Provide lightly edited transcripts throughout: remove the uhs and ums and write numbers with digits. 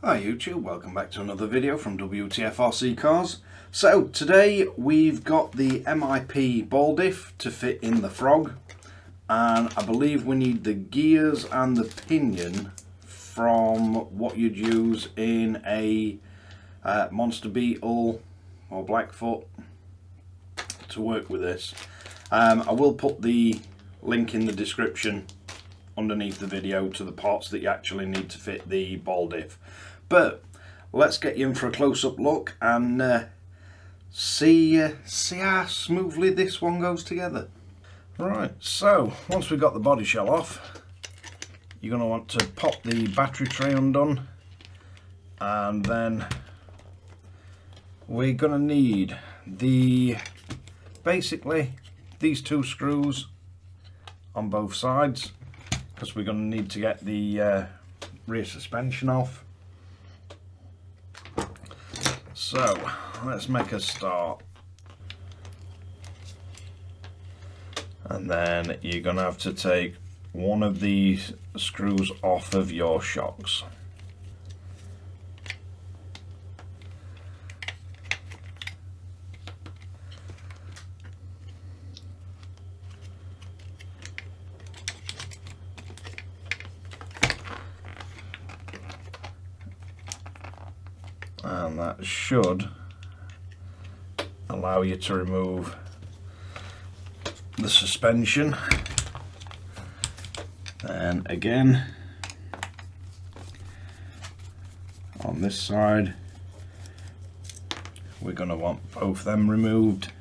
Hi YouTube, welcome back to another video from Wtf Rc Cars. So today we've got the MIP ball diff to fit in the Frog, and I believe we need the gears and the pinion from what you'd use in a Monster Beetle or Blackfoot to work with this. I will put the link in the description underneath the video to the parts that you actually need to fit the ball diff. But let's get you in for a close-up look and see how smoothly this one goes together. Right, so once we've got the body shell off, you're going to want to pop the battery tray undone, and then we're going to need basically these two screws on both sides, because we're going to need to get the rear suspension off. So let's make a start, and then you're going to have to take one of these screws off of your shocks. And that should allow you to remove the suspension. And again, on this side, we're going to want both them removed.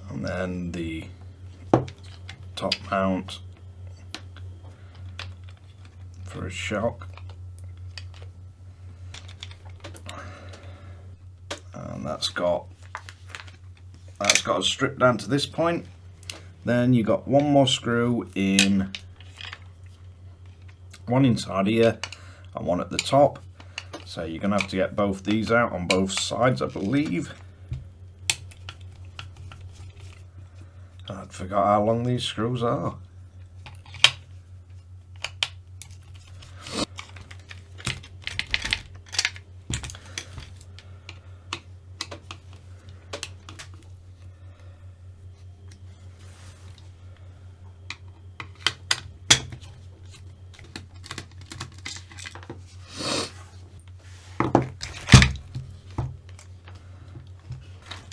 And then the top mount for a shock, and that's got a strip down to this point. Then you got one more screw in, one inside here and one at the top, so you're gonna have to get both these out on both sides, I believe. I'd forgot how long these screws are.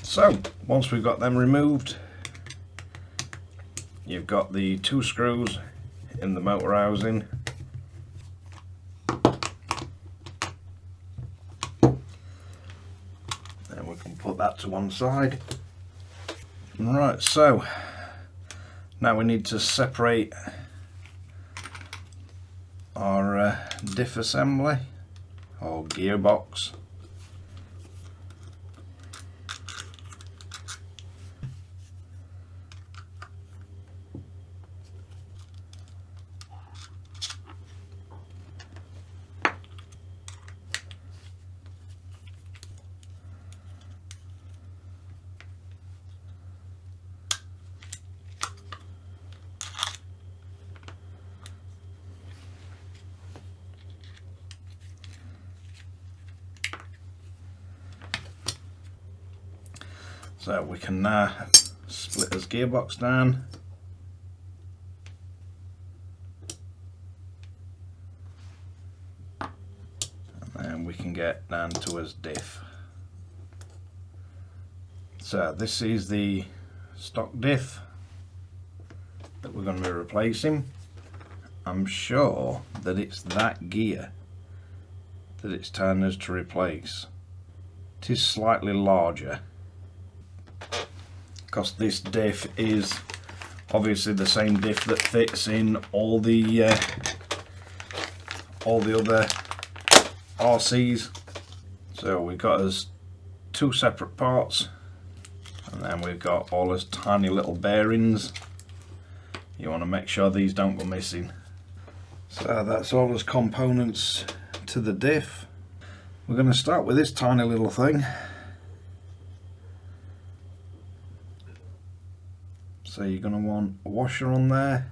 So once we've got them removed, you've got the two screws in the motor housing. And we can put that to one side. Right, so now we need to separate our diff assembly or gearbox. So we can now split this gearbox down, and then we can get down to his diff. So this is the stock diff that we're going to be replacing. I'm sure that it's that gear that it's telling us to replace. It is slightly larger, because this diff is obviously the same diff that fits in all the other RCs. So we've got us two separate parts, and then we've got all those tiny little bearings. You want to make sure these don't go missing. So that's all those components to the diff. We're going to start with this tiny little thing. So you're going to want a washer on there.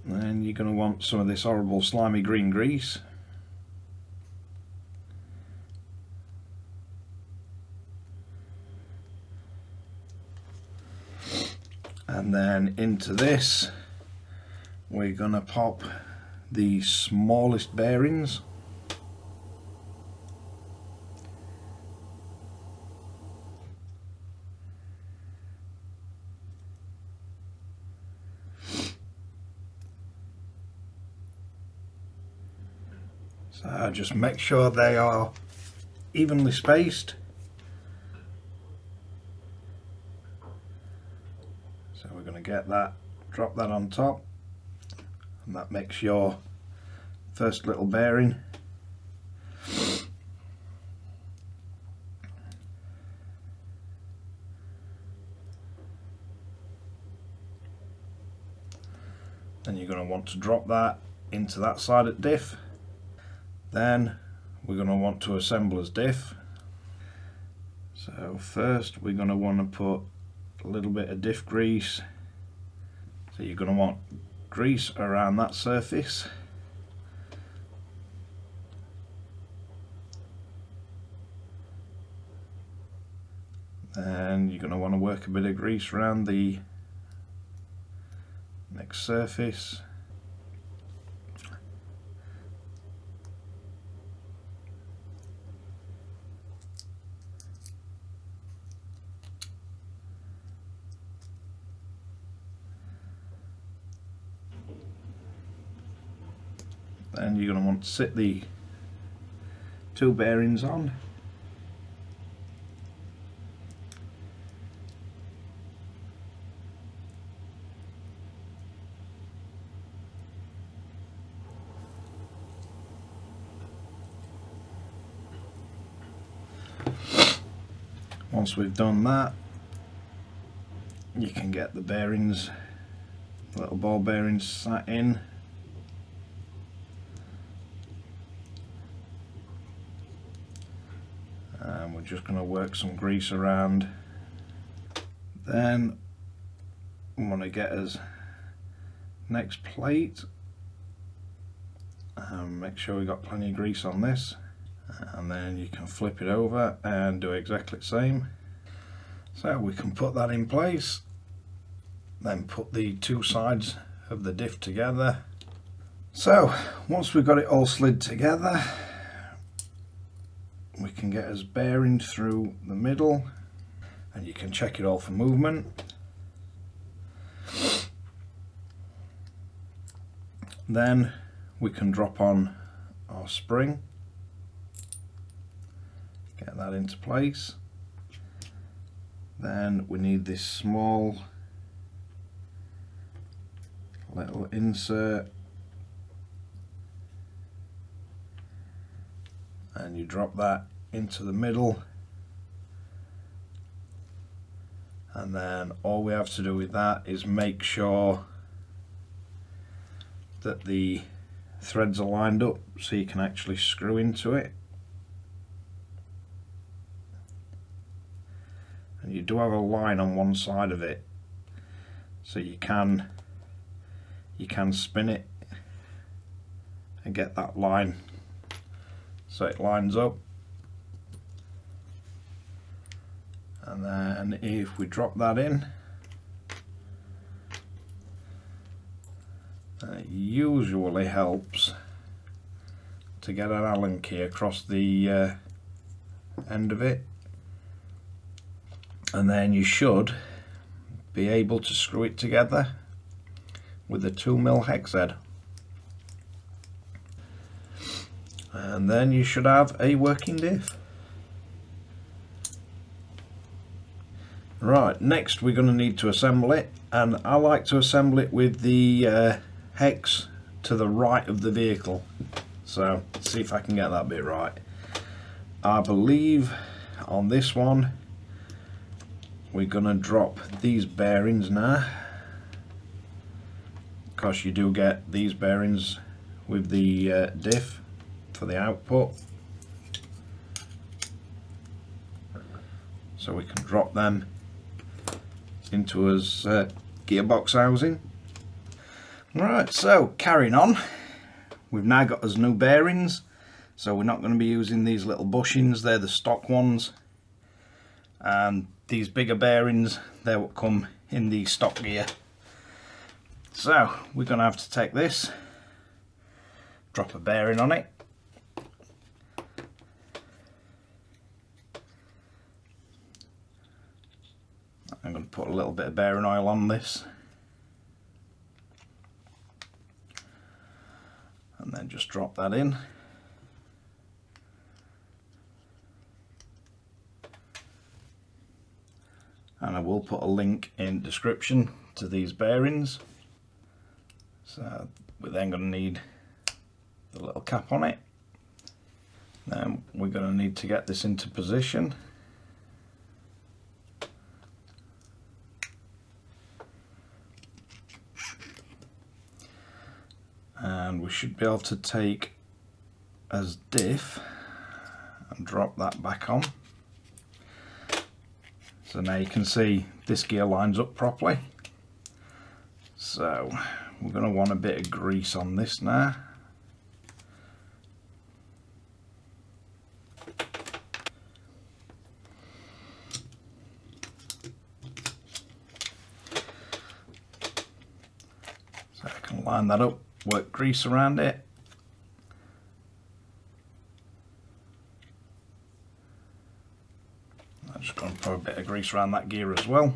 Then you're going to want some of this horrible slimy green grease. And then into this we're going to pop the smallest bearings. So just make sure they are evenly spaced. So we're going to get that, drop that on top, and that makes your first little bearing. Then you're going to want to drop that into that side at diff. Then we're going to want to assemble as diff. So first we're going to want to put a little bit of diff grease. So you're going to want grease around that surface. Then you're going to want to work a bit of grease around the next surface. Then you're going to want to sit the two bearings on. Once we've done that, you can get the bearings, little ball bearings, sat in. And we're just going to work some grease around. Then we want to get us next plate, and make sure we got plenty of grease on this, and then you can flip it over and do exactly the same. So we can put that in place, then put the two sides of the diff together. So once we've got it all slid together, we can get us bearing through the middle, and you can check it all for movement. Then we can drop on our spring, get that into place. Then we need this small little insert, and you drop that into the middle, and then all we have to do with that is make sure that the threads are lined up so you can actually screw into it. And you do have a line on one side of it, so you can spin it and get that line so it lines up. And then if we drop that in, it usually helps to get an Allen key across the end of it, and then you should be able to screw it together with a 2mm hex head, and then you should have a working diff. Right, next we're going to need to assemble it, and I like to assemble it with the hex to the right of the vehicle. So let's see if I can get that bit right. I believe on this one we're going to drop these bearings now, because you do get these bearings with the diff for the output, so we can drop them into his gearbox housing. Right, so carrying on, we've now got us new bearings, so we're not going to be using these little bushings, they're the stock ones, and these bigger bearings, they're what come in the stock gear. So we're going to have to take this, drop a bearing on it, I'm going to put a little bit of bearing oil on this, and then just drop that in. And I will put a link in description to these bearings. So we're then going to need the little cap on it. Then we're going to need to get this into position. And we should be able to take as diff and drop that back on. So now you can see this gear lines up properly. So we're going to want a bit of grease on this now. So I can line that up, work grease around it. I'm just going to put a bit of grease around that gear as well.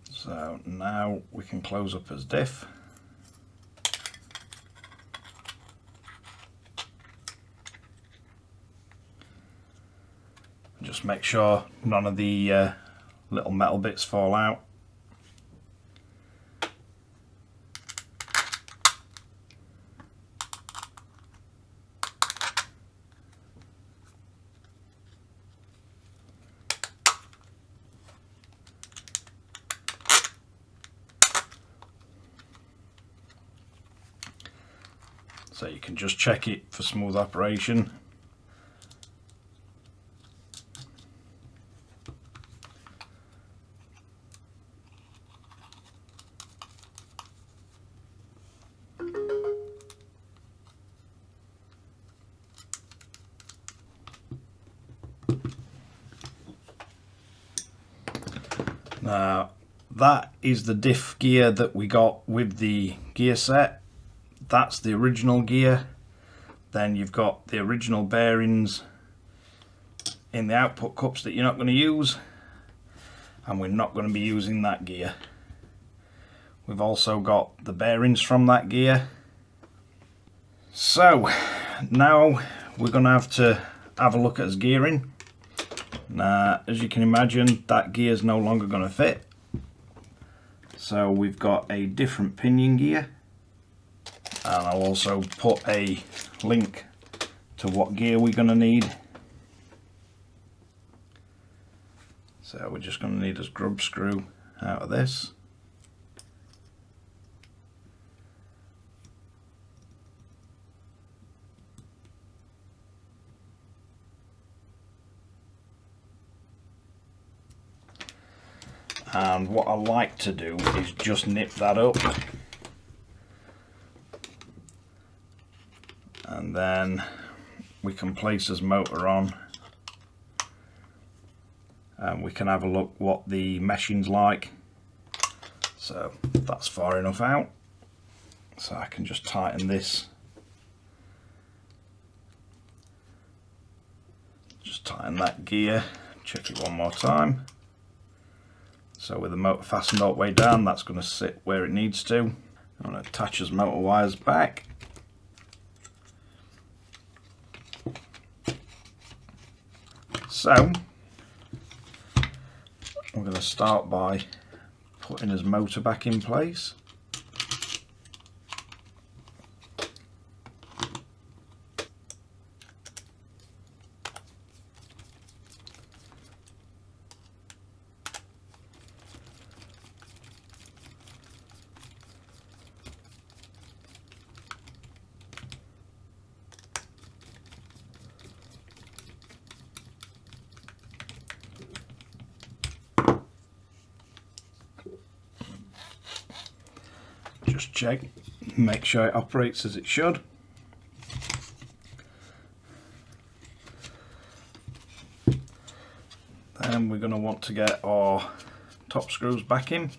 So now we can close up as diff. Just make sure none of the little metal bits fall out. So you can just check it for smooth operation. Now that is the diff gear that we got with the gear set. That's the original gear. Then you've got the original bearings in the output cups that you're not going to use, and we're not going to be using that gear. We've also got the bearings from that gear. So now we're going to have a look at his gearing. Now, as you can imagine, that gear is no longer going to fit. So we've got a different pinion gear. And I'll also put a link to what gear we're going to need. So we're just going to need a grub screw out of this. And what I like to do is just nip that up. And then we can place his motor on, and we can have a look what the meshing's like. So that's far enough out, so I can just tighten this. Just tighten that gear, check it one more time. So with the motor fastened all the way down, that's going to sit where it needs to. I'm going to attach his motor wires back. So we're going to start by putting his motor back in place. check, make sure it operates as it should. Then we're going to want to get our top screws back in.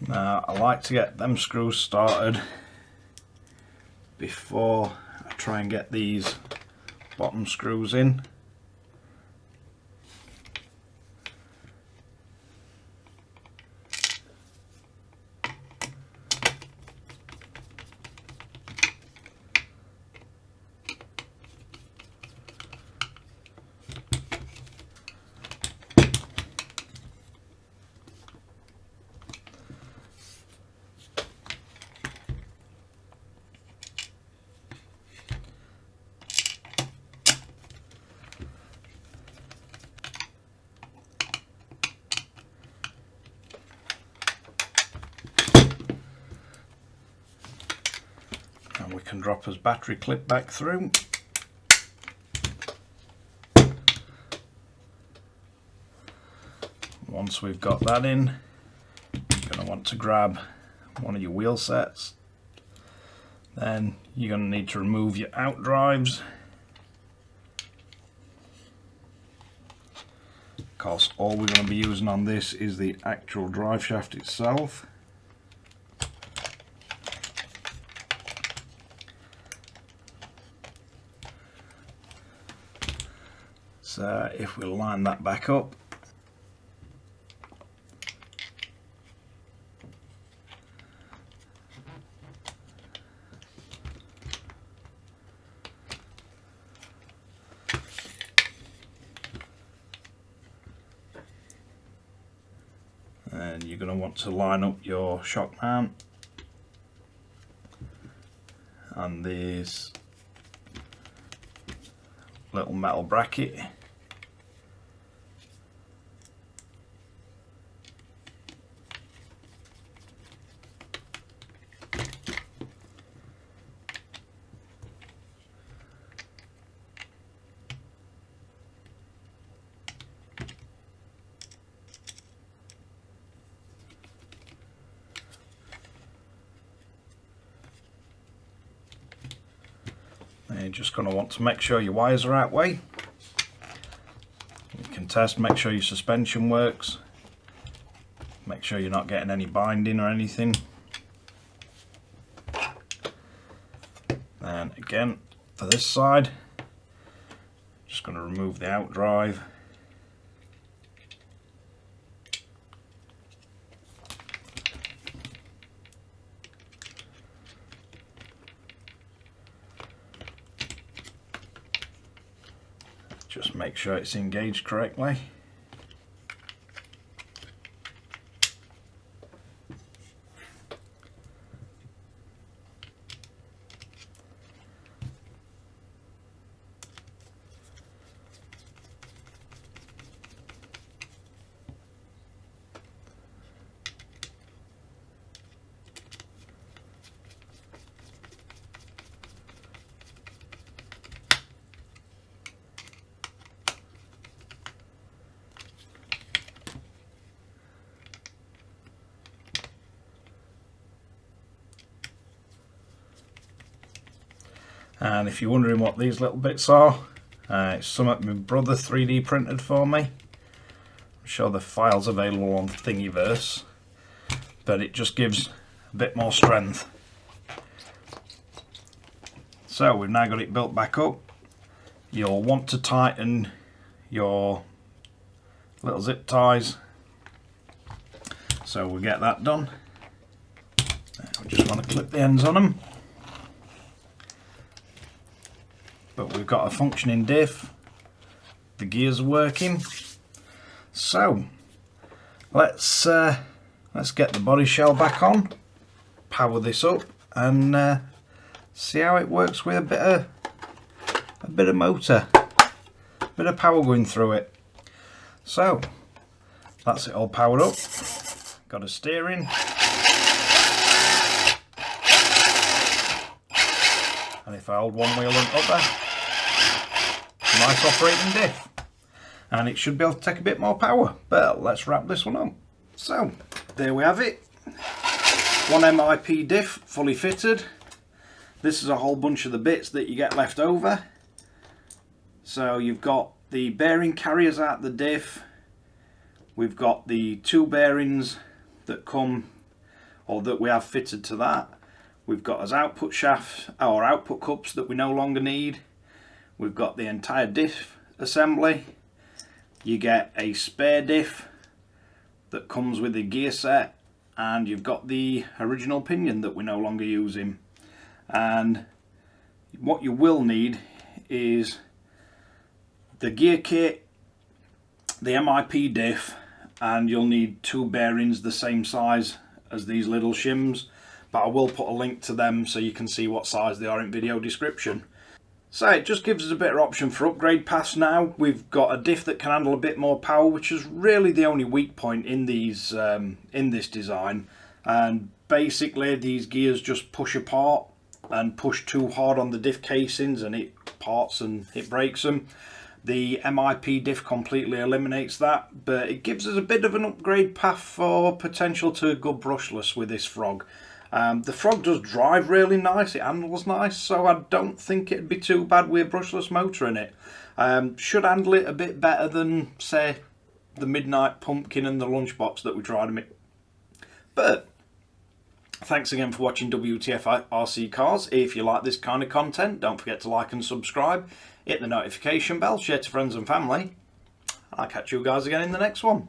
Now I like to get them screws started before I try and get these bottom screws in. And we can drop his battery clip back through. Once we've got that in, you're going to want to grab one of your wheel sets. Then you're going to need to remove your out drives, because all we're going to be using on this is the actual drive shaft itself. So if we line that back up, and you're going to want to line up your shock mount and this little metal bracket. You're just going to want to make sure your wires are out way. You can test, make sure your suspension works, make sure you're not getting any binding or anything. And again, for this side, just going to remove the out drive. Just make sure it's engaged correctly. And if you're wondering what these little bits are, it's something my brother 3D printed for me. I'm sure the file's available on Thingiverse, but it just gives a bit more strength. So we've now got it built back up. You'll want to tighten your little zip ties, so we'll get that done. We just want to clip the ends on them. But we've got a functioning diff, the gears are working, so let's get the body shell back on, power this up, and see how it works with a bit of motor, a bit of power going through it. So that's it all powered up, got a steering, And if I hold one wheel up there, nice operating diff. And it should be able to take a bit more power. But let's wrap this one up. So, there we have it. One MIP diff, fully fitted. This is a whole bunch of the bits that you get left over. So you've got the bearing carriers out the diff. We've got the two bearings that come, or that we have fitted to that. We've got as output shafts, or output cups that we no longer need. We've got the entire diff assembly. You get a spare diff that comes with the gear set, and you've got the original pinion that we're no longer using. And what you will need is the gear kit, the MIP diff, and you'll need two bearings the same size as these little shims, but I will put a link to them so you can see what size they are in video description. So it just gives us a better option for upgrade paths now. We've got a diff that can handle a bit more power, which is really the only weak point in these in this design. And basically these gears just push apart and push too hard on the diff casings, and it parts and it breaks them. The MIP diff completely eliminates that, but it gives us a bit of an upgrade path for potential to go brushless with this frog. The frog does drive really nice, it handles nice, so I don't think it'd be too bad with a brushless motor in it. Should handle it a bit better than, say, the Midnight Pumpkin and the Lunchbox that we tried them in. But thanks again for watching WTF RC Cars. If you like this kind of content, don't forget to like and subscribe, hit the notification bell, share to friends and family. I'll catch you guys again in the next one.